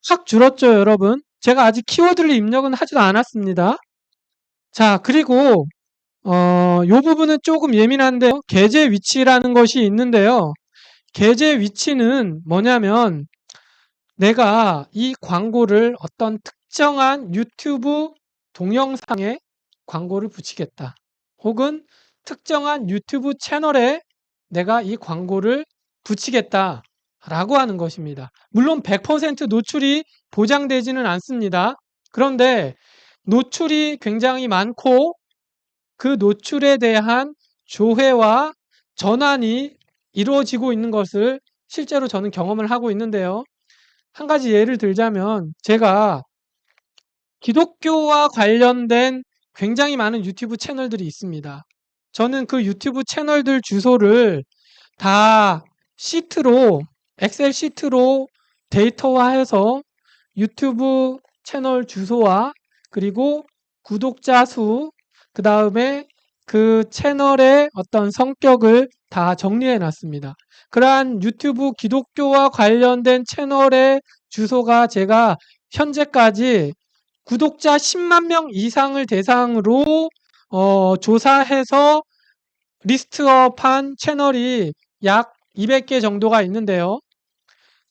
확 줄었죠, 여러분? 제가 아직 키워드를 입력은 하지도 않았습니다. 자, 그리고 요 부분은 조금 예민한데요. 게재 위치라는 것이 있는데요. 게재 위치는 뭐냐면 내가 이 광고를 어떤 특정한 유튜브 동영상에 광고를 붙이겠다. 혹은 특정한 유튜브 채널에 내가 이 광고를 붙이겠다. 라고 하는 것입니다. 물론 100% 노출이 보장되지는 않습니다. 그런데 노출이 굉장히 많고 그 노출에 대한 조회와 전환이 이루어지고 있는 것을 실제로 저는 경험을 하고 있는데요. 한 가지 예를 들자면 제가 기독교와 관련된 굉장히 많은 유튜브 채널들이 있습니다. 저는 그 유튜브 채널들 주소를 다 엑셀 시트로 데이터화해서 유튜브 채널 주소와 그리고 구독자 수, 그 다음에 그 채널의 어떤 성격을 다 정리해 놨습니다. 그러한 유튜브 기독교와 관련된 채널의 주소가 제가 현재까지 구독자 10만 명 이상을 대상으로 조사해서 리스트업한 채널이 약 200개 정도가 있는데요.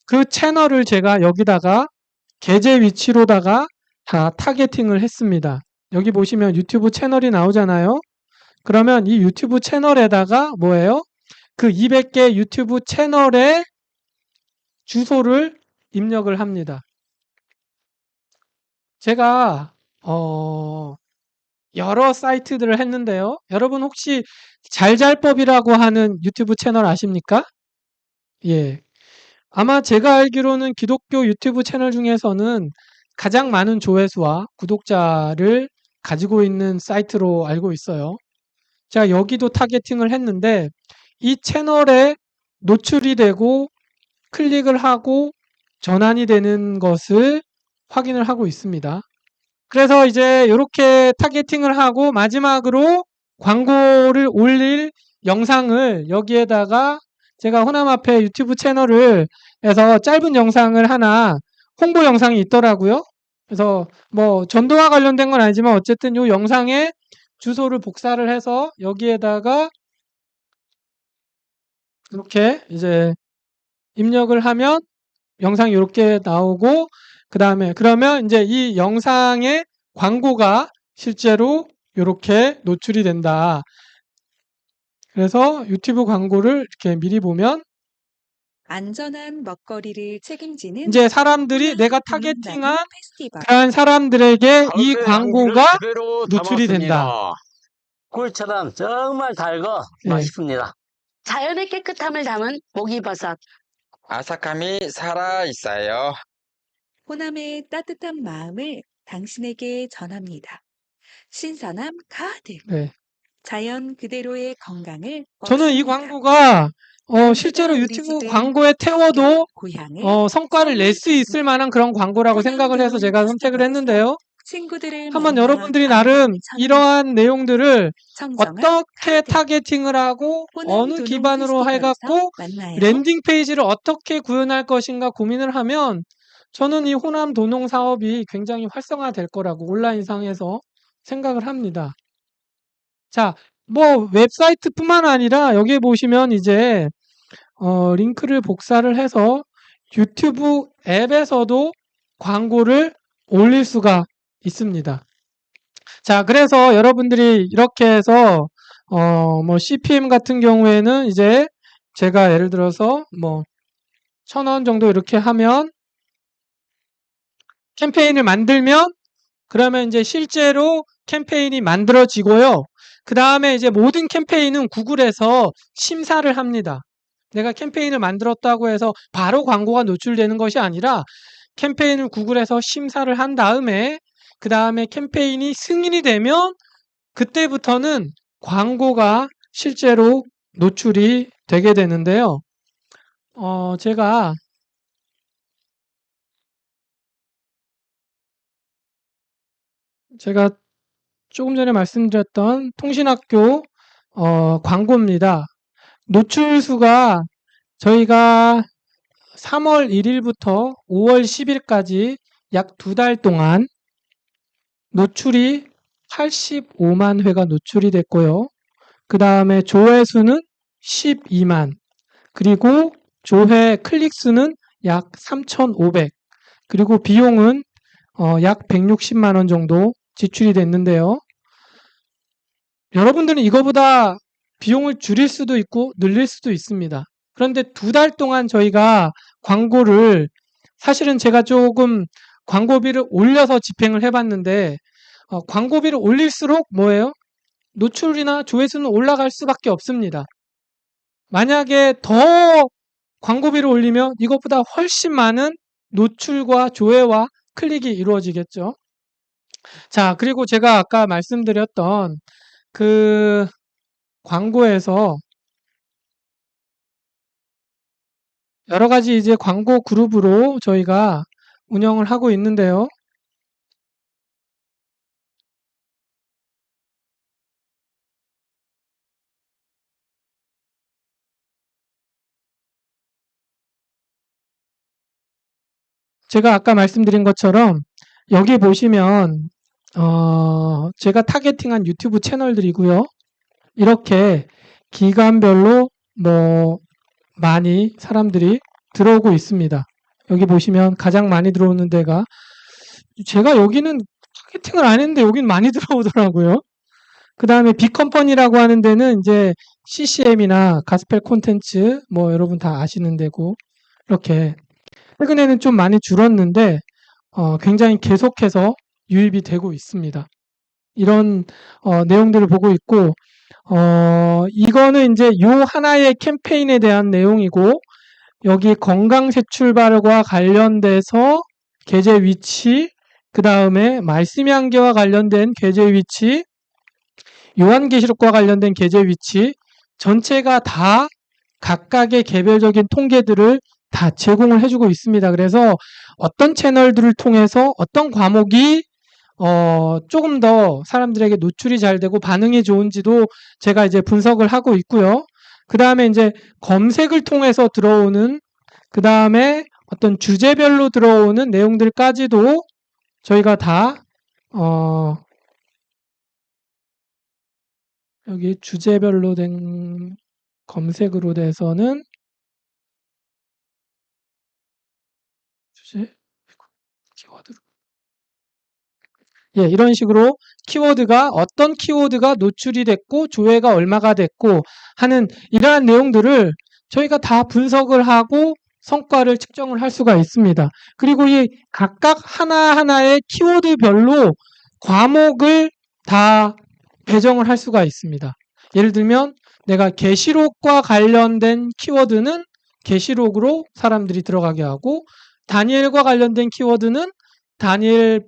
그 채널을 제가 여기다가 게재 위치로다가 다 타겟팅을 했습니다. 여기 보시면 유튜브 채널이 나오잖아요. 그러면 이 유튜브 채널에다가 뭐예요? 그 200개 유튜브 채널의 주소를 입력을 합니다. 제가 여러 사이트들을 했는데요. 여러분 혹시 잘잘법이라고 하는 유튜브 채널 아십니까? 예. 아마 제가 알기로는 기독교 유튜브 채널 중에서는 가장 많은 조회수와 구독자를 가지고 있는 사이트로 알고 있어요. 제가 여기도 타겟팅을 했는데 이 채널에 노출이 되고 클릭을 하고 전환이 되는 것을 확인을 하고 있습니다. 그래서 이제 이렇게 타겟팅을 하고 마지막으로 광고를 올릴 영상을 여기에다가 제가 호남 앞에 유튜브 채널을 해서 짧은 영상을 하나 홍보 영상이 있더라고요. 그래서 뭐 전도와 관련된 건 아니지만 어쨌든 이 영상에 주소를 복사를 해서 여기에다가 이렇게 이제 입력을 하면 영상이 이렇게 나오고 그 다음에 그러면 이제 이 영상의 광고가 실제로 이렇게 노출이 된다. 그래서 유튜브 광고를 이렇게 미리 보면 안전한 먹거리를 책임지는 이제 사람들이 내가 국민과는 타겟팅한 페스티벌. 그러한 사람들에게 이 가을의 광고가 향기를 그대로 노출이 된다. 담았습니다. 꿀처럼 정말 달고 네. 맛있습니다. 자연의 깨끗함을 담은 목이버섯. 아삭함이 살아있어요. 호남의 따뜻한 마음을 당신에게 전합니다. 신선함 가득. 네. 자연 그대로의 건강을 저는 이 얻습니다. 광고가 실제로 유튜브 광고에 태워도 고향을 성과를 낼 수 있을 만한 그런 광고라고 생각을 해서 제가 선택을 했는데요. 친구들을 한번 만나 여러분들이 나름 아름다움을 이러한 내용들을 청정한 어떻게 가득. 타겟팅을 하고 호남 어느 도농 기반으로 페스티벌에서 해갖고 만나요. 랜딩 페이지를 어떻게 구현할 것인가 고민을 하면 저는 이 호남 도농 사업이 굉장히 활성화될 거라고 온라인상에서 생각을 합니다. 자, 뭐 웹사이트뿐만 아니라 여기에 보시면 이제 링크를 복사를 해서 유튜브 앱에서도 광고를 올릴 수가 있습니다. 자, 그래서 여러분들이 이렇게 해서 뭐 CPM 같은 경우에는 이제 제가 예를 들어서 뭐 1,000원 정도 이렇게 하면 캠페인을 만들면 그러면 이제 실제로 캠페인이 만들어지고요. 그 다음에 이제 모든 캠페인은 구글에서 심사를 합니다. 내가 캠페인을 만들었다고 해서 바로 광고가 노출되는 것이 아니라 캠페인을 구글에서 심사를 한 다음에 그 다음에 캠페인이 승인이 되면 그때부터는 광고가 실제로 노출이 되게 되는데요. 제가 조금 전에 말씀드렸던 통신학교 광고입니다. 노출수가 저희가 3월 1일부터 5월 10일까지 약 2달 동안 노출이 85만 회가 노출이 됐고요. 그 다음에 조회수는 12만, 그리고 조회 클릭수는 약 3,500, 그리고 비용은 약 160만 원 정도 지출이 됐는데요. 여러분들은 이거보다 비용을 줄일 수도 있고 늘릴 수도 있습니다. 그런데 2달 동안 저희가 광고를 사실은 제가 조금 광고비를 올려서 집행을 해봤는데 광고비를 올릴수록 뭐예요? 노출이나 조회수는 올라갈 수밖에 없습니다. 만약에 더 광고비를 올리면 이것보다 훨씬 많은 노출과 조회와 클릭이 이루어지겠죠. 자, 그리고 제가 아까 말씀드렸던 그 광고에서 여러 가지 이제 광고 그룹으로 저희가 운영을 하고 있는데요. 제가 아까 말씀드린 것처럼 여기 보시면 제가 타겟팅한 유튜브 채널들이고요. 이렇게 기간별로 뭐 많이 사람들이 들어오고 있습니다. 여기 보시면 가장 많이 들어오는 데가 제가 여기는 타겟팅을 안 했는데 여긴 많이 들어오더라고요. 그 다음에 빅컴퍼니라고 하는 데는 이제 CCM이나 가스펠 콘텐츠 뭐 여러분 다 아시는 데고 이렇게 최근에는 좀 많이 줄었는데 굉장히 계속해서 유입이 되고 있습니다. 이런 내용들을 보고 있고 이거는 이제 요 하나의 캠페인에 대한 내용이고 여기 건강 새 출발과 관련돼서 계제 위치 그 다음에 말씀의 한계와 관련된 계제 위치 요한계시록과 관련된 계제 위치 전체가 다 각각의 개별적인 통계들을 다 제공을 해주고 있습니다. 그래서 어떤 채널들을 통해서 어떤 과목이 조금 더 사람들에게 노출이 잘 되고 반응이 좋은지도 제가 이제 분석을 하고 있고요. 그 다음에 이제 검색을 통해서 들어오는 그 다음에 어떤 주제별로 들어오는 내용들까지도 저희가 다 여기 주제별로 된 검색으로 돼서는 주제 키워드로 예, 이런 식으로 키워드가 어떤 키워드가 노출이 됐고 조회가 얼마가 됐고 하는 이러한 내용들을 저희가 다 분석을 하고 성과를 측정을 할 수가 있습니다. 그리고 이 각각 하나하나의 키워드별로 과목을 다 배정을 할 수가 있습니다. 예를 들면 내가 계시록과 관련된 키워드는 계시록으로 사람들이 들어가게 하고 다니엘과 관련된 키워드는 다니엘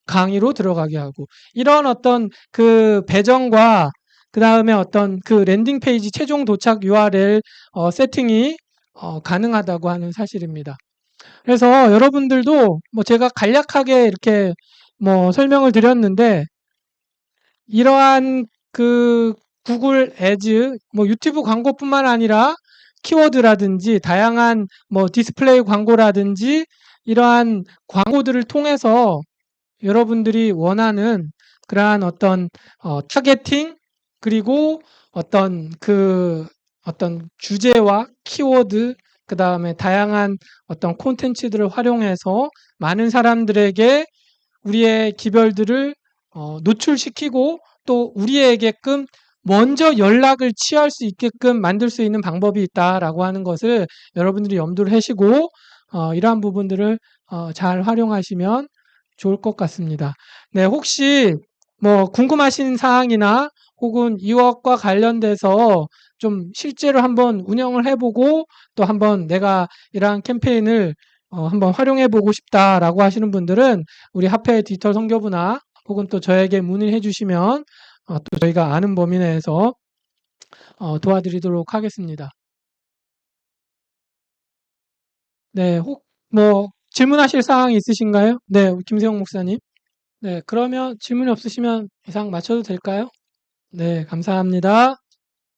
강의로 들어가게 하고 이런 어떤 그 배정과 그 다음에 어떤 그 랜딩 페이지 최종 도착 URL 세팅이 가능하다고 하는 사실입니다. 그래서 여러분들도 뭐 제가 간략하게 이렇게 뭐 설명을 드렸는데 이러한 그 구글 애즈 뭐 유튜브 광고뿐만 아니라 키워드라든지 다양한 뭐 디스플레이 광고라든지 이러한 광고들을 통해서 여러분들이 원하는 그러한 어떤 타겟팅 그리고 어떤 주제와 키워드 그 다음에 다양한 어떤 콘텐츠들을 활용해서 많은 사람들에게 우리의 기별들을 노출시키고 또 우리에게끔 먼저 연락을 취할 수 있게끔 만들 수 있는 방법이 있다라고 하는 것을 여러분들이 염두를 하시고 이러한 부분들을 잘 활용하시면 좋을 것 같습니다. 네, 혹시 뭐 궁금하신 사항이나 혹은 이것과 관련돼서 좀 실제로 한번 운영을 해보고 또 한번 내가 이러한 캠페인을 한번 활용해보고 싶다라고 하시는 분들은 우리 하페 디지털 선교부나 혹은 또 저에게 문의해 주시면 또 저희가 아는 범위 내에서 도와드리도록 하겠습니다. 네, 혹 뭐 질문하실 사항이 있으신가요? 네, 김세용 목사님. 네, 그러면 질문이 없으시면 이상 마쳐도 될까요? 네, 감사합니다.